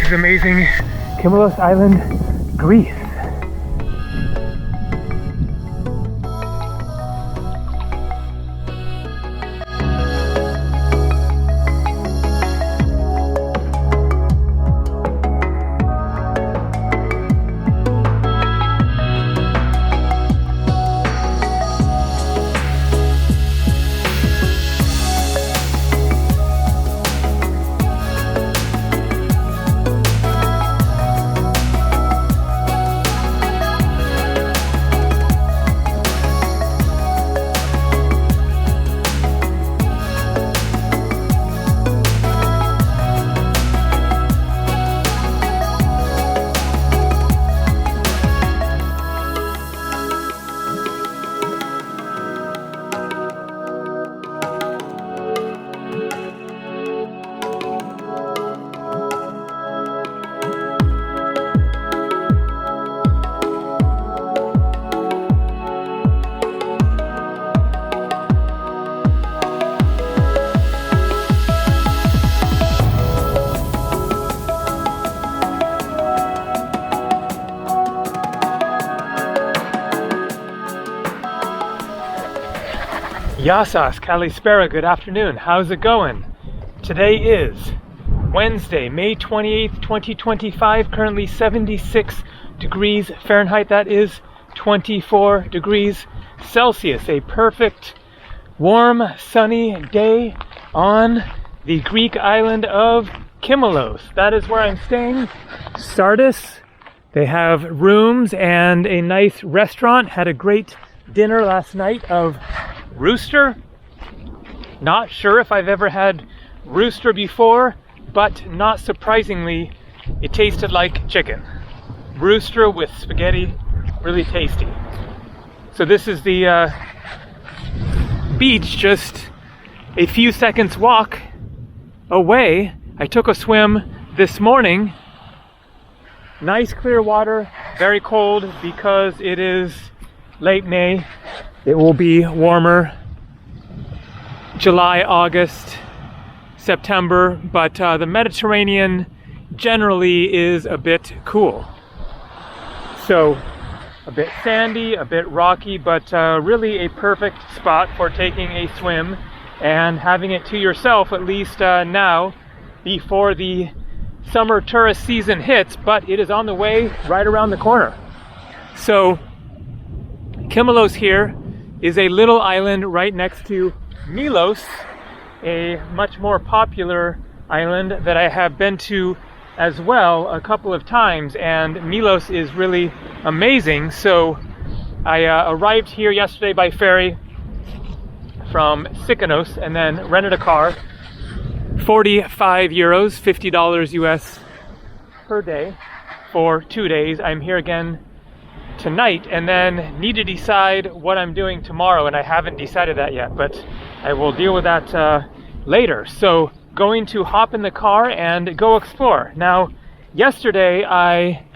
is amazing. Kimolos Island, Greece. Yassas, Kalispera, good afternoon. How's it going? Today is Wednesday, May 28th, 2025, currently 76 degrees Fahrenheit, that is 24 degrees Celsius. A perfect, warm, sunny day on the Greek island of Kimolos. That is where I'm staying. Sardis. They have rooms and a nice restaurant. Had a great dinner last night of rooster. Not sure if I've ever had rooster before, but not surprisingly, it tasted like chicken. Rooster with spaghetti, really tasty. So this is the beach, just a few seconds walk away. I took a swim this morning. Nice clear water, very cold because it is late May. It will be warmer July, August, September, but the Mediterranean generally is a bit cool. So a bit sandy, a bit rocky, but really a perfect spot for taking a swim and having it to yourself, at least now, before the summer tourist season hits, but it is on the way right around the corner. So Kimolos here is a little island right next to Milos, a much more popular island that I have been to as well a couple of times, and Milos is really amazing. So I arrived here yesterday by ferry from Mykonos and then rented a car. 45 euros, $50 US per day for 2 days. I'm here again tonight and then need to decide what I'm doing tomorrow, and I haven't decided that yet, but I will deal with that later. So going to hop in the car and go explore. Now, yesterday I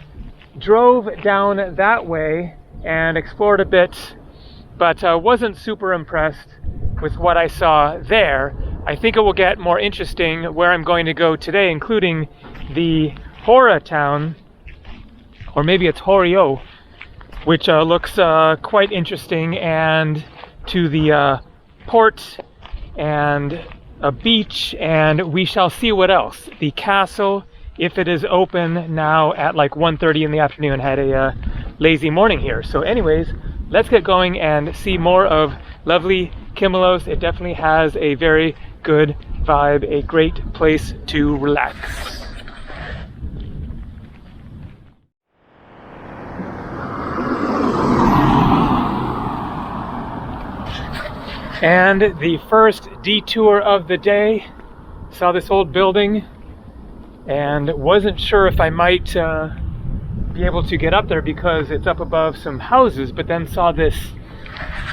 drove down that way and explored a bit, but wasn't super impressed with what I saw there. I think it will get more interesting where I'm going to go today, including the Hora town, or maybe it's Horio, which looks quite interesting, and to the port and a beach, and we shall see what else. The castle, if it is open now at like 1:30 in the afternoon, had a lazy morning here. So anyways, let's get going and see more of lovely Kimolos. It definitely has a very good vibe, a great place to relax. And the first detour of the day, saw this old building and wasn't sure if I might be able to get up there because it's up above some houses, but then saw this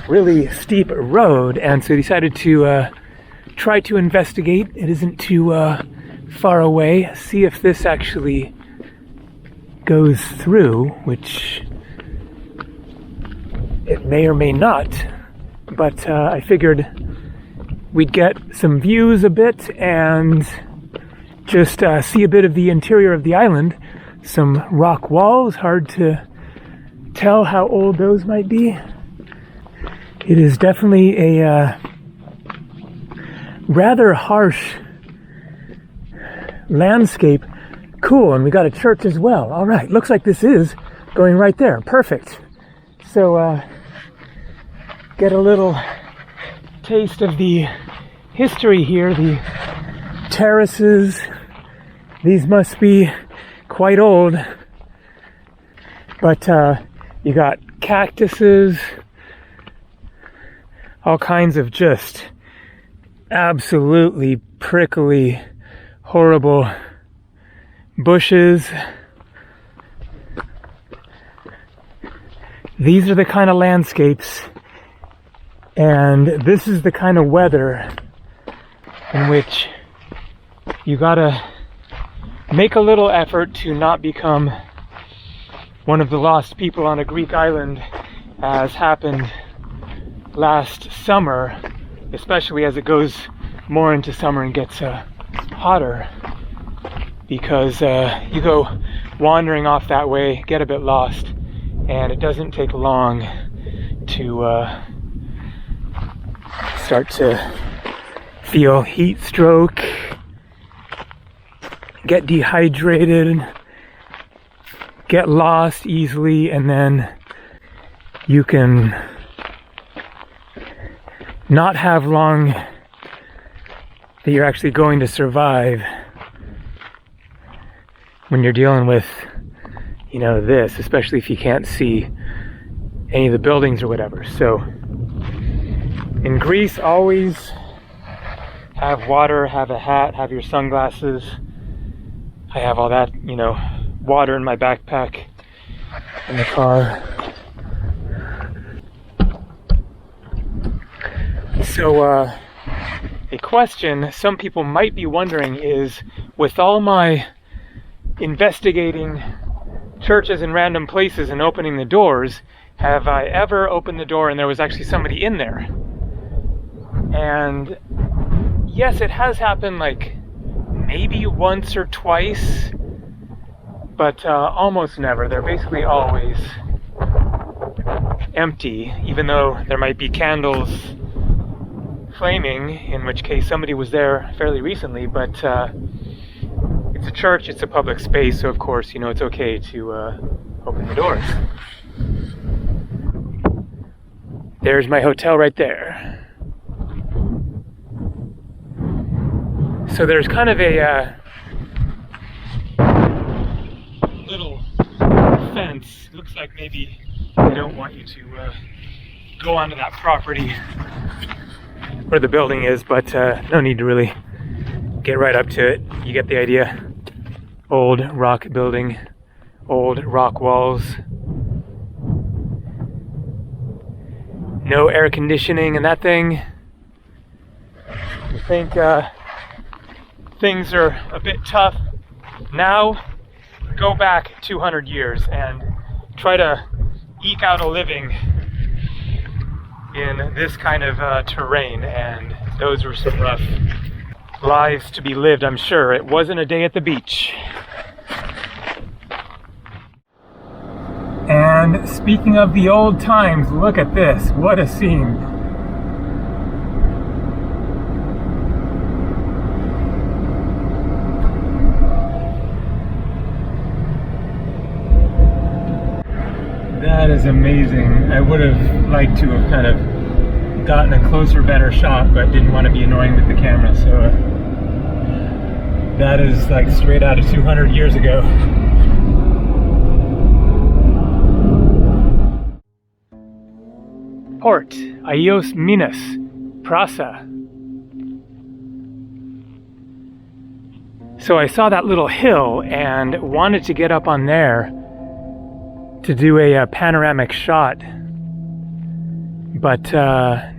really steep road, and so decided to try to investigate. It isn't too far away. See if this actually goes through, which it may or may not. But I figured we'd get some views a bit and just see a bit of the interior of the island. Some rock walls, hard to tell how old those might be. It is definitely a rather harsh landscape. Cool, and we got a church as well. All right, looks like this is going right there. Perfect. So, get a little taste of the history here. The terraces, these must be quite old. But you got cactuses, all kinds of just absolutely prickly, horrible bushes. These are the kind of landscapes, and this is the kind of weather in which you gotta make a little effort to not become one of the lost people on a Greek island, as happened last summer, especially as it goes more into summer and gets hotter, because you go wandering off that way, get a bit lost, and it doesn't take long to start to feel heat stroke, get dehydrated, get lost easily, and then you can not have long that you're actually going to survive when you're dealing with, you know, this, especially if you can't see any of the buildings or whatever. So in Greece, always have water, have a hat, have your sunglasses. I have all that, you know, water in my backpack in the car. So a question some people might be wondering is, with all my investigating churches in random places and opening the doors, have I ever opened the door and there was actually somebody in there? And yes, it has happened, like maybe once or twice, but almost never. They're basically always empty, even though there might be candles flaming, in which case somebody was there fairly recently. But it's a church, it's a public space, so of course, you know, it's okay to open the doors. There's my hotel right there. So there's kind of a little fence. Looks like maybe they don't want you to go onto that property where the building is, but no need to really get right up to it. You get the idea. Old rock building, old rock walls. No air conditioning in that thing. I think things are a bit tough now. Go back 200 years and try to eke out a living in this kind of terrain, and those were some rough lives to be lived, I'm sure. It wasn't a day at the beach. And speaking of the old times, look at this. What a scene. That is amazing. I would have liked to have kind of gotten a closer, better shot, but didn't want to be annoying with the camera. So that is like straight out of 200 years ago. Port, Aios Minas, Prasa. So I saw that little hill and wanted to get up on there to do a panoramic shot, but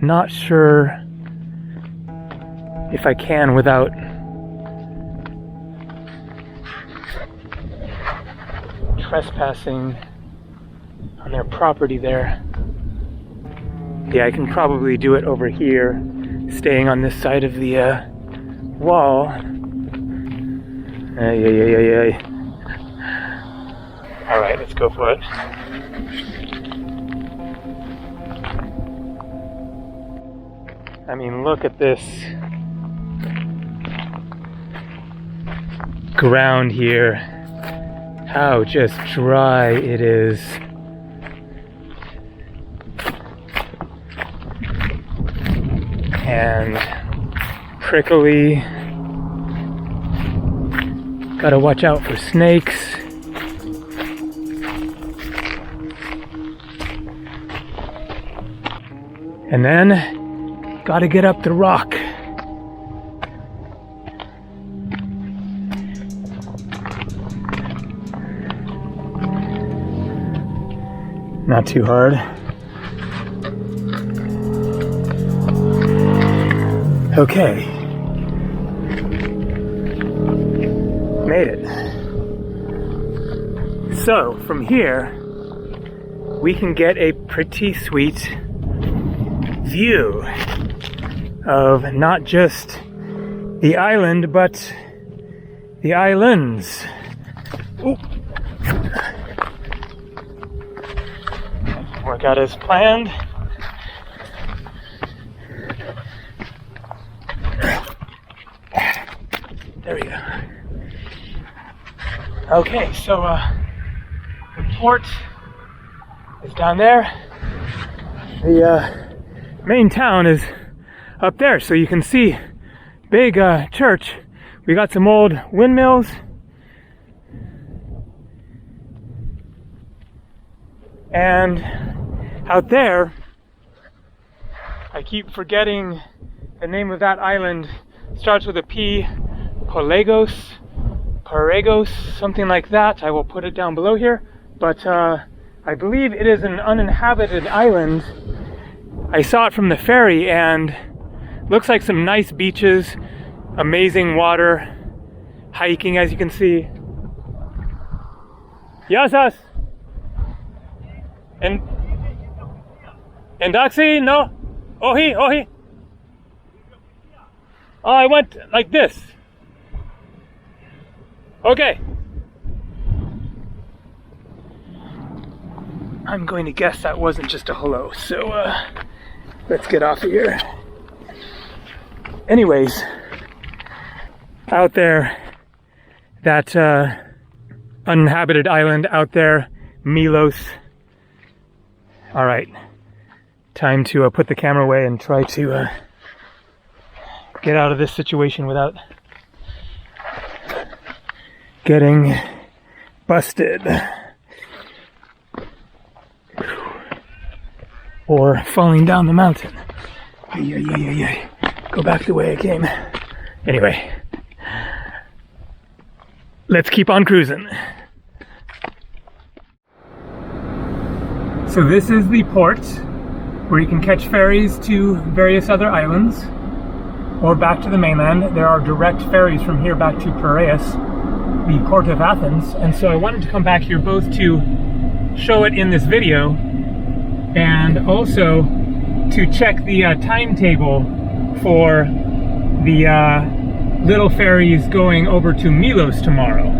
not sure if I can without trespassing on their property there. Yeah, I can probably do it over here, staying on this side of the wall. Ay, ay, ay, ay, ay. All right, let's go for it. I mean, look at this ground here. How just dry it is. And prickly. Gotta watch out for snakes. And then, gotta get up the rock. Not too hard. Okay. Made it. So, from here, we can get a pretty sweet view of not just the island, but the islands. Ooh. Work out as planned. There we go. Okay, so the port is down there. The main town is up there, so you can see big church. We got some old windmills. And out there, I keep forgetting the name of that island. Starts with a P, Paregos, something like that. I will put it down below here. But I believe it is an uninhabited island. I saw it from the ferry and looks like some nice beaches, amazing water, hiking as you can see. Yasas! And Daxi, no? Ohi. Oh, I went like this. Okay. I'm going to guess that wasn't just a hello, so let's get off of here. Anyways, out there, that uninhabited island out there, Milos. All right, time to put the camera away and try to get out of this situation without getting busted or falling down the mountain. Go back the way I came. Anyway, let's keep on cruising. So this is the port where you can catch ferries to various other islands or back to the mainland. There are direct ferries from here back to Piraeus, the port of Athens. And so I wanted to come back here both to show it in this video and also to check the timetable for the little ferries going over to Milos tomorrow,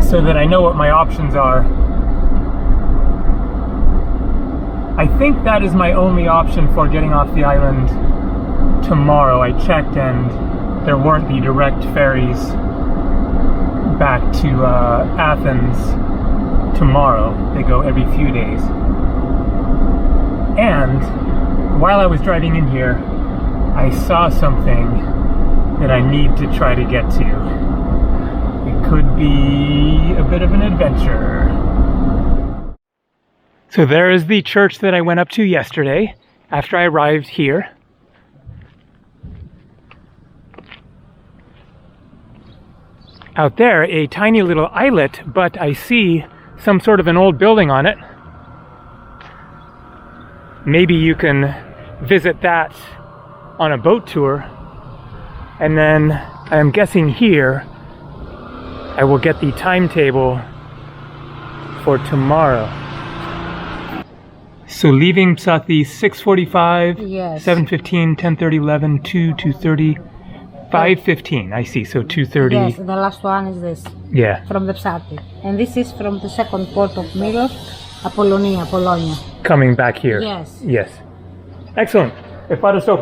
so that I know what my options are. I think that is my only option for getting off the island tomorrow. I checked and there weren't the direct ferries back to Athens tomorrow. They go every few days. And while I was driving in here, I saw something that I need to try to get to. It could be a bit of an adventure. So there is the church that I went up to yesterday after I arrived here. Out there, a tiny little islet, but I see some sort of an old building on it. Maybe you can visit that on a boat tour. And then I am guessing here I will get the timetable for tomorrow. So leaving Psathi 6:45, yes. 7:15, 10:30, 11, 2, 2:30, 5:15, I see, so 2:30. Yes, the last one is this. Yeah. From the Psati. And this is from the second port of Milos, Apollonia, Polonia. Coming back here. Yes. Yes. Excellent. Ευχαριστώ.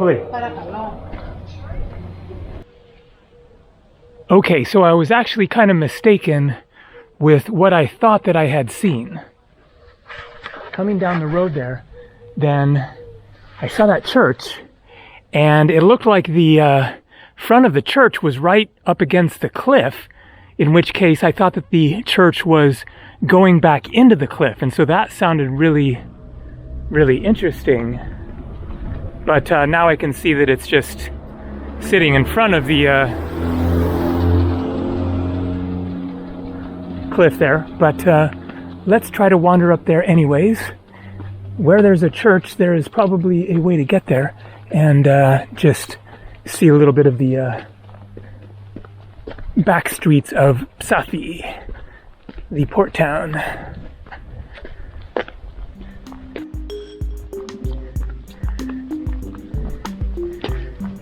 Okay, so I was actually kind of mistaken with what I thought that I had seen. Coming down the road there, then I saw that church, and it looked like the front of the church was right up against the cliff, in which case I thought that the church was going back into the cliff, and so that sounded really, really interesting. But now I can see that it's just sitting in front of the cliff there. But let's try to wander up there anyways. Where there's a church, there is probably a way to get there and just see a little bit of the back streets of Psafi, the port town.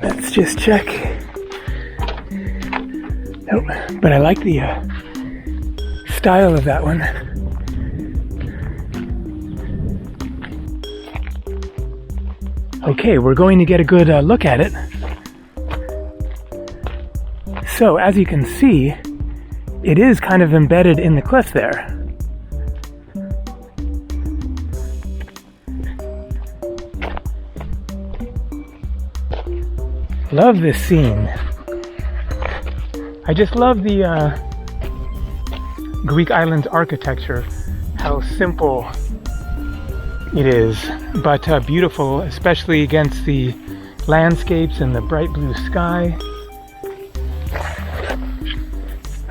Let's just check. Nope, but I like the style of that one. Okay, we're going to get a good look at it. So, as you can see, it is kind of embedded in the cliff there. Love this scene. I just love the Greek islands architecture, how simple it is, but beautiful, especially against the landscapes and the bright blue sky.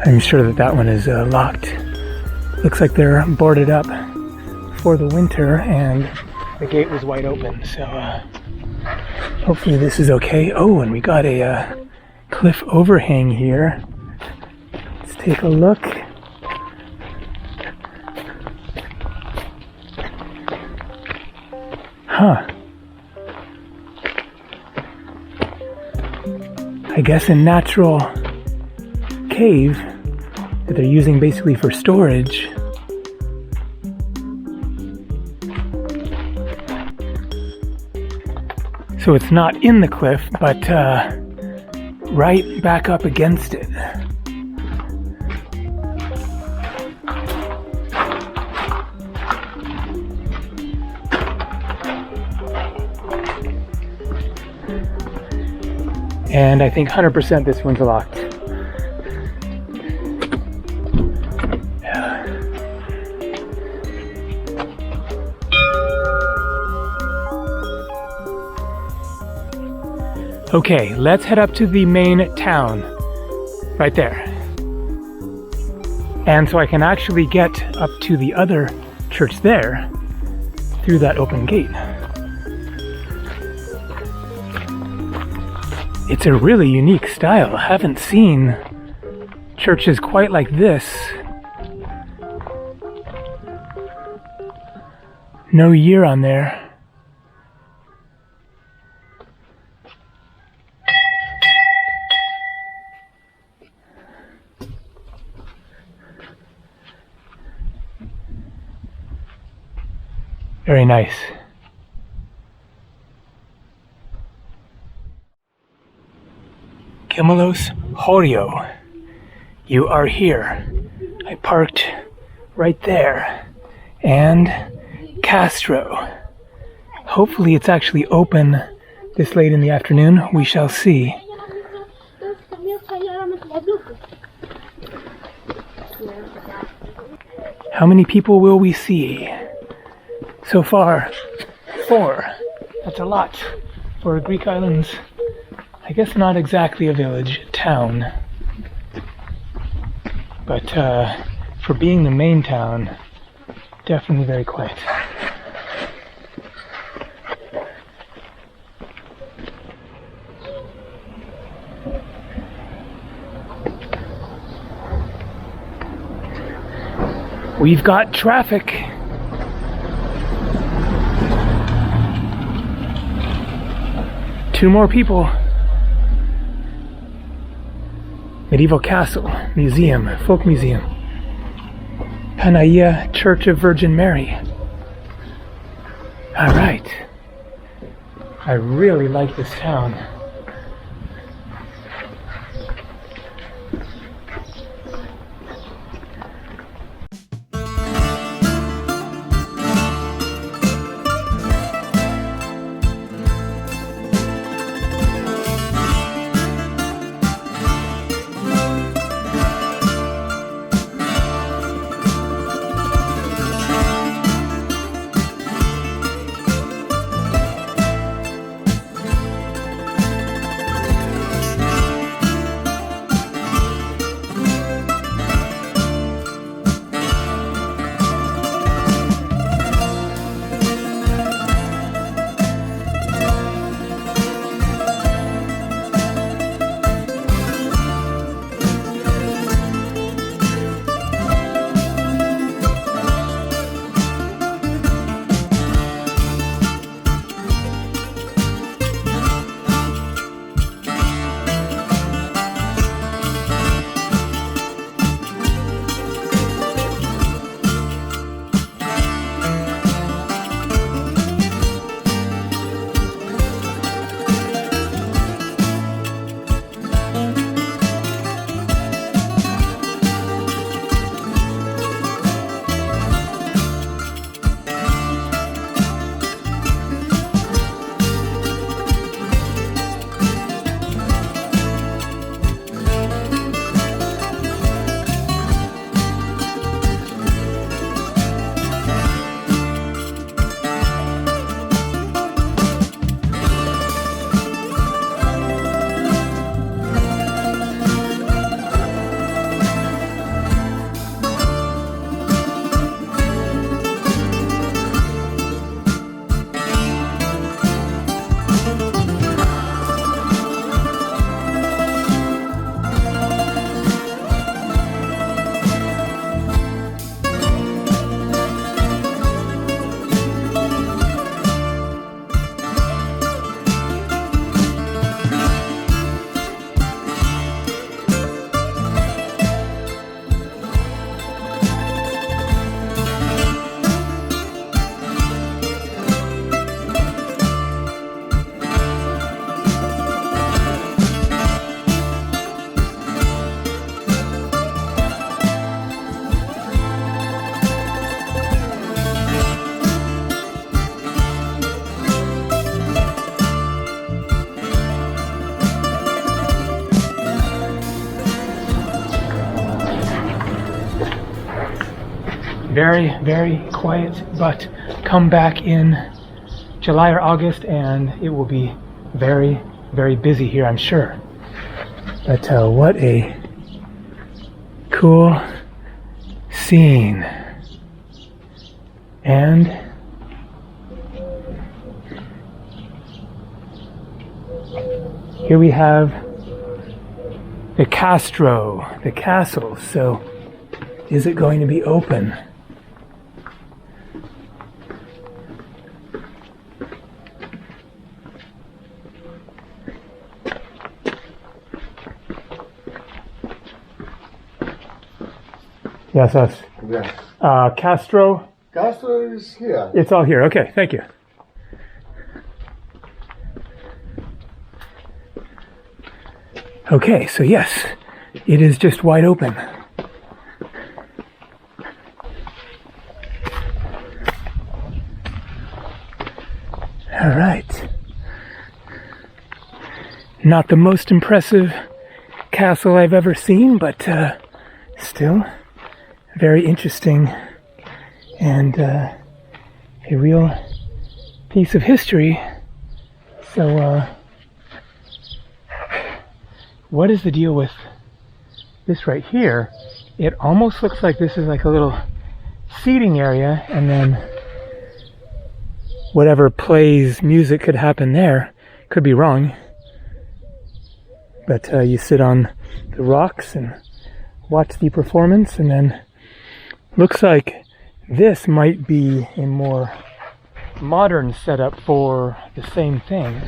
I'm sure that that one is locked. Looks like they're boarded up for the winter, and the gate was wide open, so hopefully this is okay. Oh, and we got a cliff overhang here. Let's take a look. Huh. I guess a natural cave that they're using basically for storage. So it's not in the cliff, but right back up against it. And I think 100% this one's locked. Yeah. Okay, let's head up to the main town. Right there. And so I can actually get up to the other church there through that open gate. It's a really unique style. I haven't seen churches quite like this. No year on there. Very nice. Kimolos, Horio, you are here. I parked right there. And Castro. Hopefully it's actually open this late in the afternoon. We shall see. How many people will we see? So far, 4. That's a lot for Greek islands. I guess not exactly a village, town. But for being the main town, definitely very quiet. We've got traffic. Two more people. medieval castle, museum, folk museum. Panaia Church of Virgin Mary. All right. I really like this town. Very, very quiet, but come back in July or August and it will be very, very busy here, I'm sure. But what a cool scene. And here we have the Castro, the castle. So is it going to be open? Yes, us. Yes. Castro. Castro is here. It's all here. Okay, thank you. Okay, so yes, it is just wide open. All right. Not the most impressive castle I've ever seen, but still very interesting and a real piece of history. So what is the deal with this right here? It almost looks like this is like a little seating area, and then whatever plays music could happen there. Could be wrong, but you sit on the rocks and watch the performance, and then looks like this might be a more modern setup for the same thing.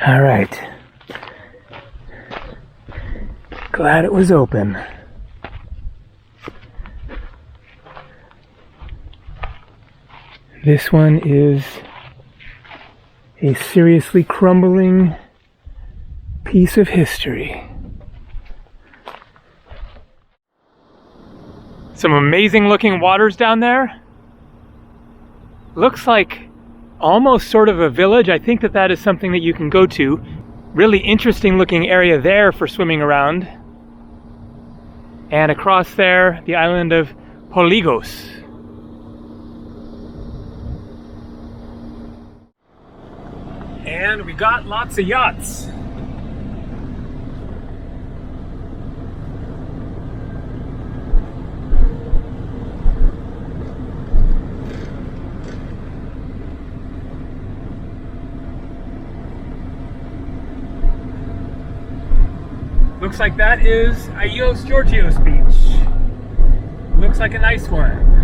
All right. Glad it was open. This one is a seriously crumbling piece of history. Some amazing looking waters down there. Looks like almost sort of a village. I think that is something that you can go to. Really interesting looking area there for swimming around. And across there, the island of Polygos. And we got lots of yachts. Looks like that is Aios Georgios Beach. Looks like a nice one.